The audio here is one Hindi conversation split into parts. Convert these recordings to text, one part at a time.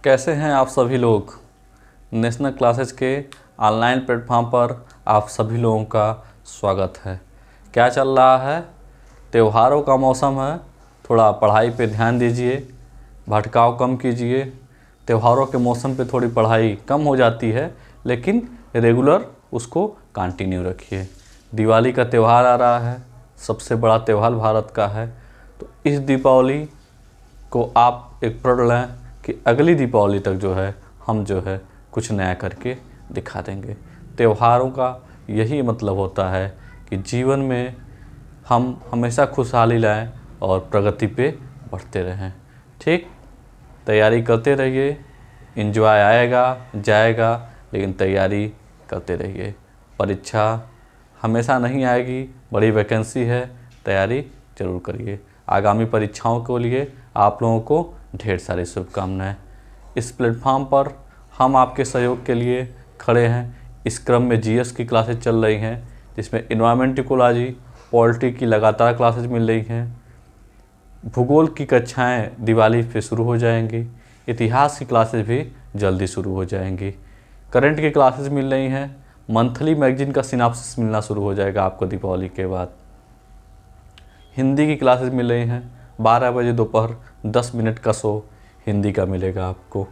कैसे हैं आप सभी लोग। नेशनल क्लासेस के ऑनलाइन प्लेटफॉर्म पर आप सभी लोगों का स्वागत है। क्या चल रहा है? त्योहारों का मौसम है, थोड़ा पढ़ाई पे ध्यान दीजिए, भटकाव कम कीजिए। त्योहारों के मौसम पे थोड़ी पढ़ाई कम हो जाती है, लेकिन रेगुलर उसको कंटिन्यू रखिए। दिवाली का त्यौहार आ रहा है, सबसे बड़ा त्यौहार भारत का है। तो इस दीपावली को आप एक प्रण लें कि अगली दीपावली तक हम कुछ नया करके दिखा देंगे। त्योहारों का यही मतलब होता है कि जीवन में हम हमेशा खुशहाली लाएं और प्रगति पे बढ़ते रहें। ठीक, तैयारी करते रहिए। एंजॉय आएगा जाएगा, लेकिन तैयारी करते रहिए। परीक्षा हमेशा नहीं आएगी, बड़ी वैकेंसी है, तैयारी जरूर करिए। आगामी परीक्षाओं के लिए आप लोगों को ढेर सारी शुभकामनाएं। इस प्लेटफॉर्म पर हम आपके सहयोग के लिए खड़े हैं। इस क्रम में जीएस की क्लासेज चल रही हैं, जिसमें एनवायरमेंट इकोलॉजी, पॉलिटी की लगातार क्लासेज मिल रही हैं। भूगोल की कक्षाएं दिवाली पे शुरू हो जाएंगी। इतिहास की क्लासेज भी जल्दी शुरू हो जाएंगी। करंट की क्लासेज मिल रही हैं। मंथली मैगजीन का सिनाप्सिस मिलना शुरू हो जाएगा आपको दीपावली के बाद। हिंदी की क्लासेज मिल रही हैं। 12 बजे दोपहर 10 मिनट का शो हिंदी का मिलेगा आपको।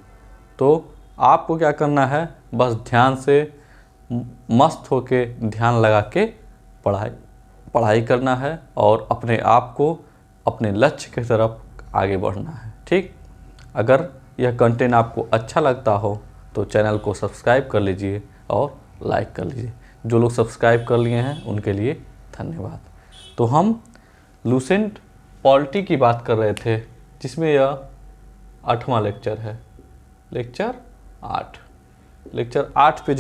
तो आपको क्या करना है, बस ध्यान से मस्त होके ध्यान लगा के पढ़ाई करना है और अपने आप को अपने लक्ष्य की तरफ आगे बढ़ना है। ठीक, अगर यह कंटेंट आपको अच्छा लगता हो तो चैनल को सब्सक्राइब कर लीजिए और लाइक कर लीजिए। जो लोग सब्सक्राइब कर लिए हैं उनके लिए धन्यवाद। तो हम लूसेंट पॉलिटी की बात कर रहे थे, जिसमें यह 8वां लेक्चर है। लेक्चर 8 पे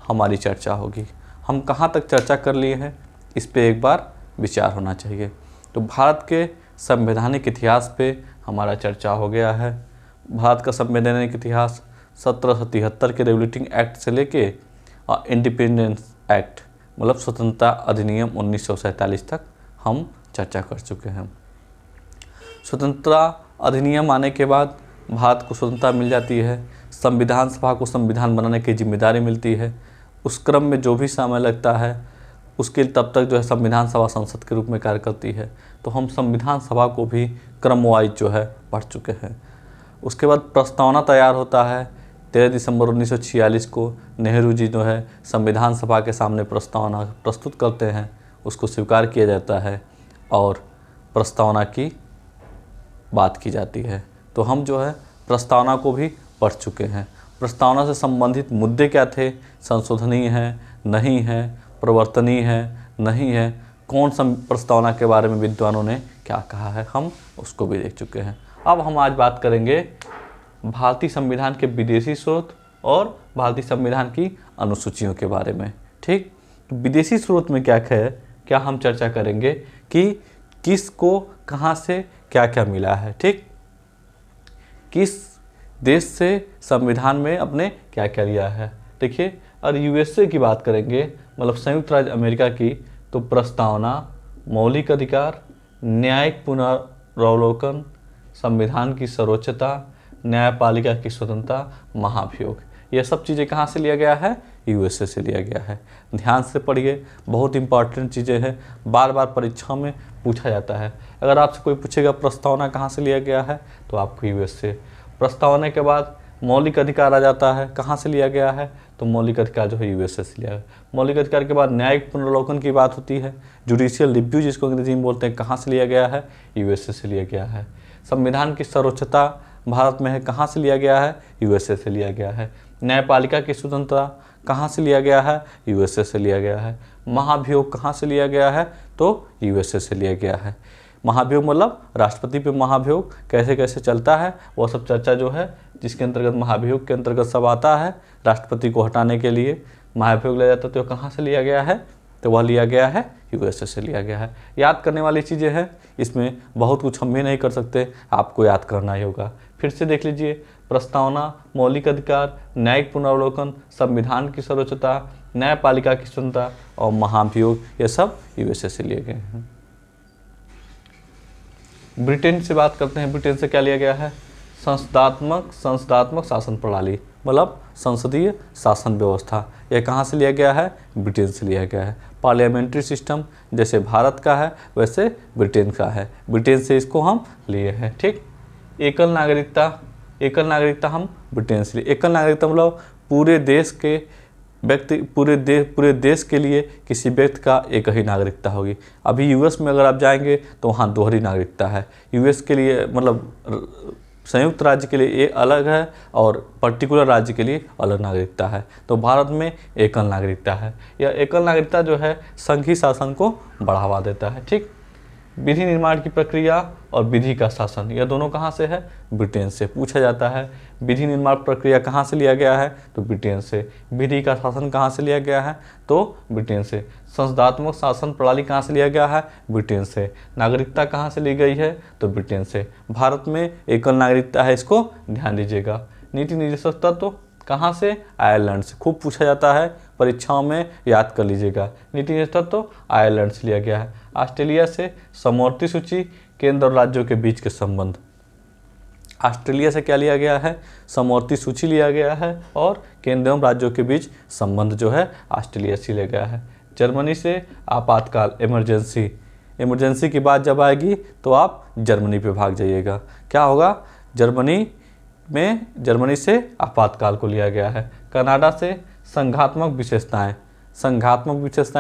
हमारी चर्चा होगी। हम कहाँ तक चर्चा कर लिए हैं, इस पे एक बार विचार होना चाहिए। तो भारत के संवैधानिक इतिहास पे हमारा चर्चा हो गया है। भारत का संवैधानिक इतिहास 1773 के रेगुलेटिंग एक्ट से लेके इंडिपेंडेंस एक्ट मतलब स्वतंत्रता अधिनियम 1947 तक हम चर्चा कर चुके हैं। स्वतंत्रता अधिनियम आने के बाद भारत को स्वतंत्रता मिल जाती है। संविधान सभा को संविधान बनाने की जिम्मेदारी मिलती है। उस क्रम में जो भी समय लगता है उसके तब तक संविधान सभा संसद के रूप में कार्य करती है। तो हम संविधान सभा को भी क्रमवाइज पढ़ चुके हैं। उसके बाद प्रस्तावना तैयार होता है। 13 दिसंबर 1946 को नेहरू जी संविधान सभा के सामने प्रस्तावना प्रस्तुत करते हैं। उसको स्वीकार किया जाता है और प्रस्तावना की बात की जाती है। तो हम प्रस्तावना को भी पढ़ चुके हैं। प्रस्तावना से संबंधित मुद्दे क्या थे, संशोधनीय है नहीं है, प्रवर्तनीय है नहीं है, कौन सा प्रस्तावना के बारे में विद्वानों ने क्या कहा है, हम उसको भी देख चुके हैं। अब हम आज बात करेंगे भारतीय संविधान के विदेशी स्रोत और भारतीय संविधान की अनुसूचियों के बारे में। ठीक, तो विदेशी स्रोत में क्या हम चर्चा करेंगे कि किसको कहाँ से क्या क्या मिला है। ठीक, किस देश से संविधान में अपने क्या क्या लिया है। देखिए, और यूएसए की बात करेंगे, मतलब संयुक्त राज्य अमेरिका की, तो प्रस्तावना, मौलिक अधिकार, न्यायिक पुनरावलोकन, संविधान की सर्वोच्चता, न्यायपालिका की स्वतंत्रता, महाभियोग, यह सब चीज़ें कहाँ से लिया गया है, यूएसए से लिया गया है। ध्यान से पढ़िए, बहुत इंपॉर्टेंट चीज़ें हैं, बार बार परीक्षा में पूछा जाता है। अगर आपसे कोई पूछेगा प्रस्तावना कहाँ से लिया गया है, तो आपको यूएसए। प्रस्तावना के बाद मौलिक अधिकार आ जाता है, कहाँ से लिया गया है, तो मौलिक अधिकार यूएसए से लिया गया। मौलिक अधिकार के बाद न्यायिक पुनरावलोकन की बात होती है, जुडिशियल रिव्यू जिसको अंग्रेजी में बोलते हैं, कहाँ से लिया गया है, यूएसए से लिया गया है। संविधान की सर्वोच्चता भारत में है, कहाँ से लिया गया है, यूएसए से लिया गया है। न्यायपालिका की स्वतंत्रता कहाँ से लिया गया है, यूएसए से लिया गया है। महाभियोग कहाँ से लिया गया है, तो यूएसए से लिया गया है। महाभियोग मतलब राष्ट्रपति पे महाभियोग कैसे कैसे चलता है, वो सब चर्चा जिसके अंतर्गत महाभियोग के अंतर्गत सब आता है। राष्ट्रपति को हटाने के लिए महाभियोग लिया जाता है, तो कहाँ से लिया गया है, तो वह लिया गया है, यूएसए से लिया गया है। याद करने वाली चीज़ें हैं, इसमें बहुत कुछ हम भी नहीं कर सकते, आपको याद करना ही होगा। फिर से देख लीजिए, प्रस्तावना, मौलिक अधिकार, न्यायिक पुनरावलोकन, संविधान की सर्वोच्चता, न्यायपालिका की स्वतंत्रता और महाभियोग, ये सब यूएसए से लिए गए हैं। ब्रिटेन से बात करते हैं। ब्रिटेन से क्या लिया गया है, संसदात्मक शासन प्रणाली, मतलब संसदीय शासन व्यवस्था, यह कहाँ से लिया गया है? ब्रिटेन से लिया गया है। पार्लियामेंट्री सिस्टम जैसे भारत का है वैसे ब्रिटेन का है, ब्रिटेन से इसको हम लिए हैं। ठीक। एकल नागरिकता हम ब्रिटेन से लिए। एकल नागरिकता मतलब पूरे देश के व्यक्ति, पूरे देश के लिए किसी व्यक्ति का एक ही नागरिकता होगी। अभी यूएस में अगर आप जाएंगे तो वहाँ दोहरी नागरिकता है। यूएस के लिए मतलब संयुक्त राज्य के लिए ये अलग है और पर्टिकुलर राज्य के लिए अलग नागरिकता है। तो भारत में एकल नागरिकता है। यह एकल नागरिकता जो है संघीय शासन को बढ़ावा देता है। ठीक। विधि निर्माण की प्रक्रिया और विधि का शासन, यह दोनों कहाँ से है? ब्रिटेन से। पूछा जाता है विधि निर्माण प्रक्रिया कहाँ से लिया गया है? तो ब्रिटेन से। विधि का शासन कहाँ से लिया गया है? तो ब्रिटेन से। संसदात्मक शासन प्रणाली कहाँ से लिया गया है? ब्रिटेन से। नागरिकता कहाँ से ली गई है? तो ब्रिटेन से। भारत में एकल नागरिकता है, इसको ध्यान दीजिएगा। नीति निर्देशक तत्व कहाँ से? आयरलैंड से। खूब पूछा जाता है, परीक्षाओं में याद कर लीजिएगा। नीति निर्देशक तत्व आयरलैंड से लिया गया है। ऑस्ट्रेलिया से समवर्ती सूची, केंद्र और राज्यों के बीच के संबंध। ऑस्ट्रेलिया से क्या लिया गया है? समवर्ती सूची लिया गया है और केंद्र एवं राज्यों के बीच संबंध जो है ऑस्ट्रेलिया से लिया गया है। जर्मनी से आपातकाल, इमरजेंसी की बात जब आएगी तो आप जर्मनी पे भाग जाइएगा। क्या होगा? जर्मनी से आपातकाल को लिया गया है। कनाडा से संघात्मक विशेषताएं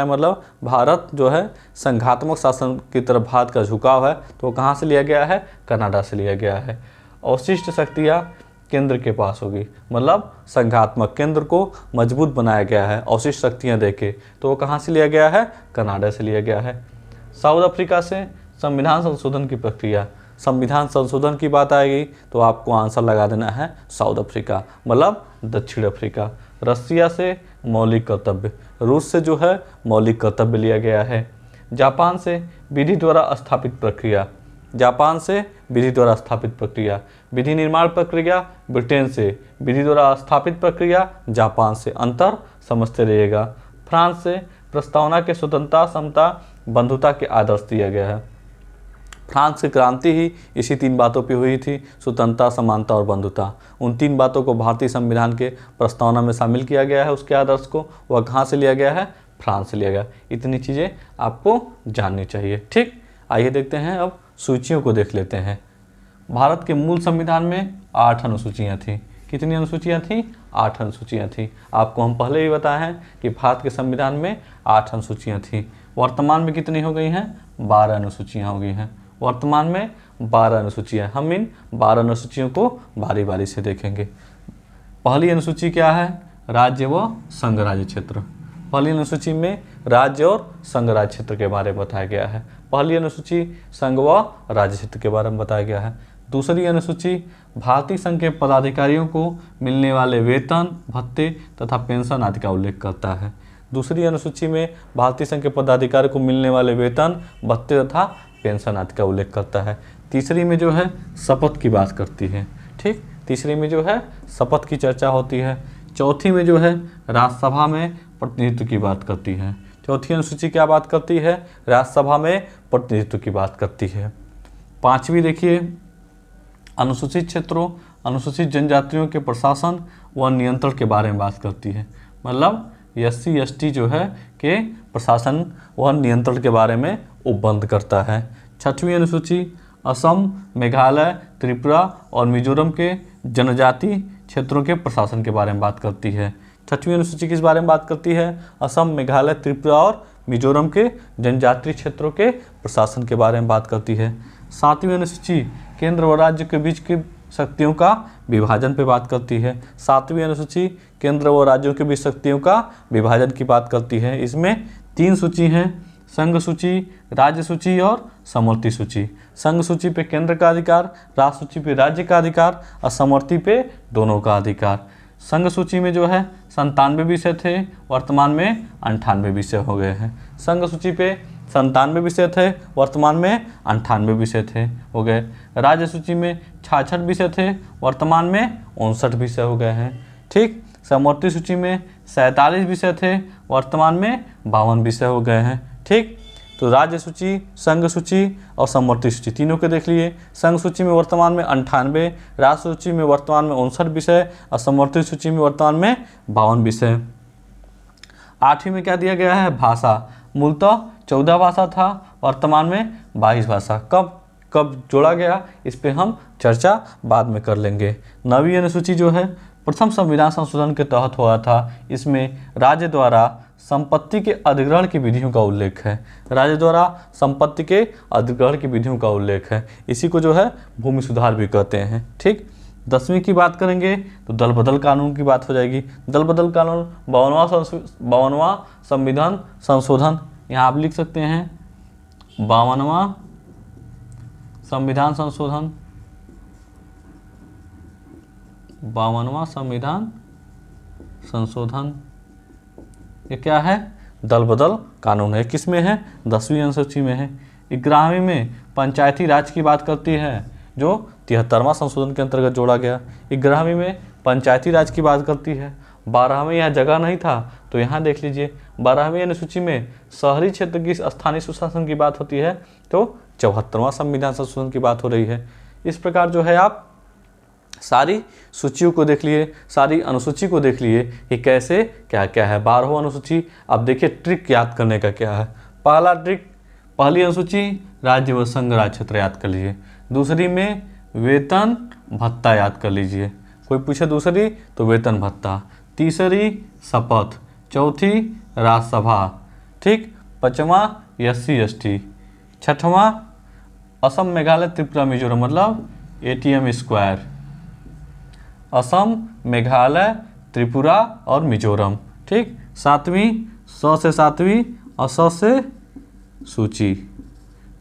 मतलब भारत जो है संघात्मक शासन की तरफ भारत का झुकाव है, तो कहाँ से लिया गया है? कनाडा से लिया गया है। अवशिष्ट शक्तियाँ केंद्र के पास होगी, मतलब संघात्मक, केंद्र को मजबूत बनाया गया है अवशिष्ट शक्तियाँ देके, तो वो कहाँ से लिया गया है? कनाडा से लिया गया है। साउथ अफ्रीका से संविधान संशोधन की प्रक्रिया, संविधान संशोधन की बात आएगी तो आपको आंसर लगा देना है साउथ अफ्रीका, मतलब दक्षिण अफ्रीका। रसिया से मौलिक कर्तव्य, रूस से जो है मौलिक कर्तव्य लिया गया है। जापान से विधि द्वारा स्थापित प्रक्रिया, विधि निर्माण प्रक्रिया ब्रिटेन से, विधि द्वारा स्थापित प्रक्रिया जापान से। अंतर समझते रहिएगा। फ्रांस से प्रस्तावना के स्वतंत्रता, समता, बंधुता के आदर्श दिया गया है। फ्रांस की क्रांति ही इसी 3 बातों पे हुई थी, स्वतंत्रता, समानता और बंधुता। उन 3 बातों को भारतीय संविधान के प्रस्तावना में शामिल किया गया है। उसके आदर्श को वह कहाँ से लिया गया है? फ्रांस से लिया गया। इतनी चीज़ें आपको जाननी चाहिए। ठीक। आइए देखते हैं, अब सूचियों को देख लेते हैं। भारत के मूल संविधान में 8 अनुसूचियाँ थीं। कितनी अनुसूचियाँ थीं? 8 अनुसूचियाँ थीं। आपको हम पहले ही बताए हैं कि भारत के संविधान में 8 अनुसूचियाँ थीं। वर्तमान में कितनी हो गई हैं? 12 अनुसूचियाँ हो गई हैं। वर्तमान में 12 अनुसूचियाँ। हम इन 12 अनुसूचियों को बारी बारी से देखेंगे। पहली अनुसूची क्या है? राज्य व संघ राज्य क्षेत्र। पहली अनुसूची में राज्य और संघ राज्य क्षेत्र के बारे में बताया गया है। पहली अनुसूची संघ व राज्य क्षेत्र के बारे में बताया गया है। दूसरी अनुसूची भारतीय संघ के पदाधिकारियों को मिलने वाले वेतन, भत्ते तथा पेंशन आदि का उल्लेख करता है। दूसरी अनुसूची में भारतीय संघ के पदाधिकारियों को मिलने वाले वेतन, भत्ते तथा पेंशन आदि का उल्लेख करता है। तीसरी में जो है शपथ की बात करती है। ठीक। तीसरी में जो है शपथ की चर्चा होती है। चौथी में जो है राज्यसभा में प्रतिनिधित्व की बात करती है। चौथी अनुसूची क्या बात करती है? राज्यसभा में प्रतिनिधित्व की बात करती है। पांचवी देखिए, अनुसूचित क्षेत्रों, अनुसूचित जनजातियों के प्रशासन व नियंत्रण के बारे में बात करती है, मतलब SC ST जो है के प्रशासन व नियंत्रण के बारे में उपबंध करता है। छठवीं अनुसूची असम, मेघालय, त्रिपुरा और मिजोरम के जनजाति क्षेत्रों के प्रशासन के बारे में बात करती है। छठवीं अनुसूची किस बारे में बात करती है? असम, मेघालय, त्रिपुरा और मिजोरम के जनजातीय क्षेत्रों के प्रशासन के बारे में बात करती है। सातवीं अनुसूची केंद्र व राज्य के बीच की शक्तियों का विभाजन पे बात करती है। सातवीं अनुसूची केंद्र व राज्यों के बीच शक्तियों का विभाजन की बात करती है। इसमें 3 सूची हैं, संघ सूची, राज्य सूची और समवर्ती सूची। संघ सूची पे केंद्र का अधिकार, राज्य सूची पे राज्य का अधिकार और समवर्ती पे दोनों का अधिकार। संघ सूची में जो है 97 विषय थे, वर्तमान में 98 विषय हो गए हैं। संघ सूची पे 97 विषय थे, वर्तमान में 98 विषय थे हो गए। राज्य सूची में 66 विषय थे, वर्तमान में 59 विषय हो गए हैं। ठीक। समवर्ती सूची में 47 विषय थे, वर्तमान में 52 विषय हो गए हैं। ठीक। तो राज्य सूची, संघ सूची और समवर्ती सूची तीनों के देख लिए। संघ सूची में वर्तमान में 98, राज्य सूची में वर्तमान में 59 विषय और समवर्ती सूची में वर्तमान में 52 विषय। 8वीं में क्या दिया गया है, भाषा। मूलतः 14 भाषा था, वर्तमान में 22 भाषा। कब कब जोड़ा गया, इस पे हम चर्चा बाद में कर लेंगे। 9वीं अनुसूची जो है प्रथम संविधान संशोधन के तहत हुआ था। इसमें राज्य द्वारा संपत्ति के अधिग्रहण की विधियों का उल्लेख है। राज्य द्वारा संपत्ति के अधिग्रहण की विधियों का उल्लेख है। इसी को जो है भूमि सुधार भी कहते हैं। ठीक, 10वीं की बात करेंगे तो दल बदल कानून की बात हो जाएगी। दल बदल कानून 52वां संविधान संशोधन, यहाँ आप लिख सकते हैं 52वां संविधान संशोधन, 52वां संविधान संशोधन। ये क्या है, दल बदल कानून है। किस में है, 10वीं अनुसूची में है। 11वीं में पंचायती राज की बात करती है, जो 73वां संशोधन के अंतर्गत जोड़ा गया। 11वीं में पंचायती राज की बात करती है। 12वें यहाँ जगह नहीं था तो यहाँ देख लीजिए 12वीं अनुसूची में शहरी क्षेत्र की स्थानीय सुशासन की बात होती है, तो 74वां संविधान संशोधन की बात हो रही है। इस प्रकार जो है आप सारी सूचियों को देख लिए, सारी अनुसूची को देख लिए कि कैसे क्या क्या है। 12वां अनुसूची, अब देखिए ट्रिक याद करने का क्या है। पहला ट्रिक, पहली अनुसूची राज्य व संघ राज्य क्षेत्र याद कर लीजिए। दूसरी में वेतन भत्ता याद कर लीजिए, कोई पूछे दूसरी तो वेतन भत्ता। तीसरी शपथ, चौथी राज्यसभा, ठीक। 5वां SC ST, 6वां असम मेघालय त्रिपुरा मिजोरम मतलब ATM स्क्वायर, असम मेघालय त्रिपुरा और मिजोरम, ठीक। 7वीं 100 से 7वीं और 100 से सूची,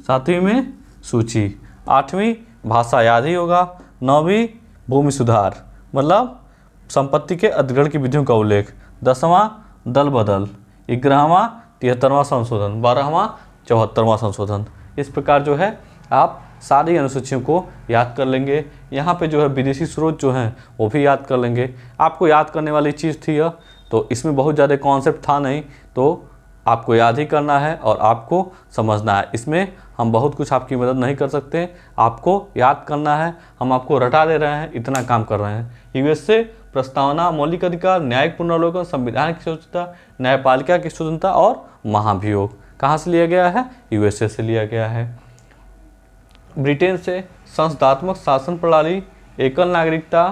7वीं में सूची। 8वीं भाषा याद ही होगा। 9वीं भूमि सुधार मतलब संपत्ति के अधिग्रहण की विधियों का उल्लेख। 10वां दल बदल, 11वां 73वां संशोधन, 12वां 74वां संशोधन। इस प्रकार जो है आप सारी अनुसूचियों को याद कर लेंगे। यहाँ पे जो है विदेशी स्रोत जो हैं वो भी याद कर लेंगे। आपको याद करने वाली चीज़ थी यह, तो इसमें बहुत ज़्यादा कॉन्सेप्ट था नहीं, तो आपको याद ही करना है और आपको समझना है। इसमें हम बहुत कुछ आपकी मदद नहीं कर सकते, आपको याद करना है। हम आपको रटा दे रहे हैं, इतना काम कर रहे हैं। USA प्रस्तावना, मौलिक अधिकार, न्यायिक पुनर्वलोकन, संविधान की स्वच्छता, न्यायपालिका की स्वतंत्रता और महाभियोग कहाँ से लिया गया है, USA से लिया गया है। ब्रिटेन से संस्थात्मक शासन प्रणाली, एकल नागरिकता,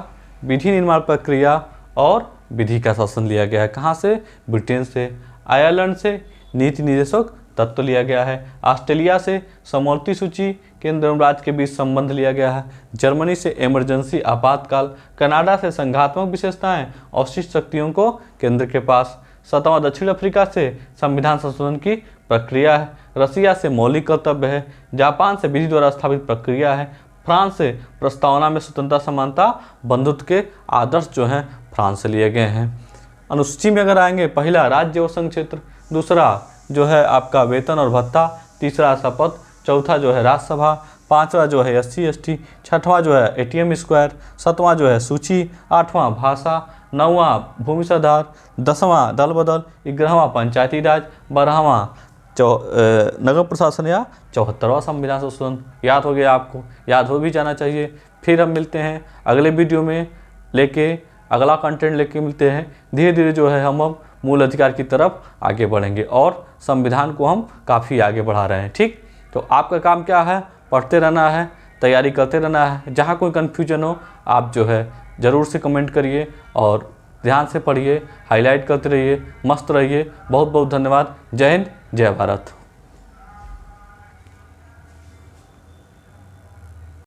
विधि निर्माण प्रक्रिया और विधि का शासन लिया गया है। कहाँ से, ब्रिटेन से। आयरलैंड से नीति निर्देशक तत्व लिया गया है। ऑस्ट्रेलिया से समवर्ती सूची, केंद्र एवं राज्य के बीच संबंध लिया गया है। जर्मनी से इमरजेंसी आपातकाल। कनाडा से संघात्मक विशेषताएं, अवशिष्ट शक्तियों को केंद्र के पास। 7वां दक्षिण अफ्रीका से संविधान संशोधन की प्रक्रिया है। रसिया से मौलिक कर्तव्य है। जापान से विधि द्वारा स्थापित प्रक्रिया है। फ्रांस से प्रस्तावना में स्वतंत्रता, समानता, बंधुत्व के आदर्श जो हैं फ्रांस से लिए गए हैं। अनुसूची में अगर आएंगे, पहला राज्य और संघ क्षेत्र, दूसरा जो है आपका वेतन और भत्ता, तीसरा शपथ, चौथा जो है राज्यसभा, 5वां जो है SC ST, 6वां जो है ATM स्क्वायर, 7वां जो है सूची, 8वां भाषा, 9वां भूमि सुधार, 10वां दल बदल, 11वां पंचायती राज, 12वां नगर प्रशासन या 74वां संविधान संशोधन। याद हो गया आपको, याद हो भी जाना चाहिए। फिर हम मिलते हैं अगले वीडियो में लेके, अगला कंटेंट लेके मिलते हैं। धीरे धीरे जो है हम अब मूल अधिकार की तरफ आगे बढ़ेंगे और संविधान को हम काफ़ी आगे बढ़ा रहे हैं, ठीक। तो आपका काम क्या है, पढ़ते रहना है, तैयारी करते रहना है। जहाँ कोई कन्फ्यूजन हो आप जो है ज़रूर से कमेंट करिए और ध्यान से पढ़िए, हाईलाइट करते रहिए, मस्त रहिए। बहुत बहुत धन्यवाद। जय हिंद, जय भारत।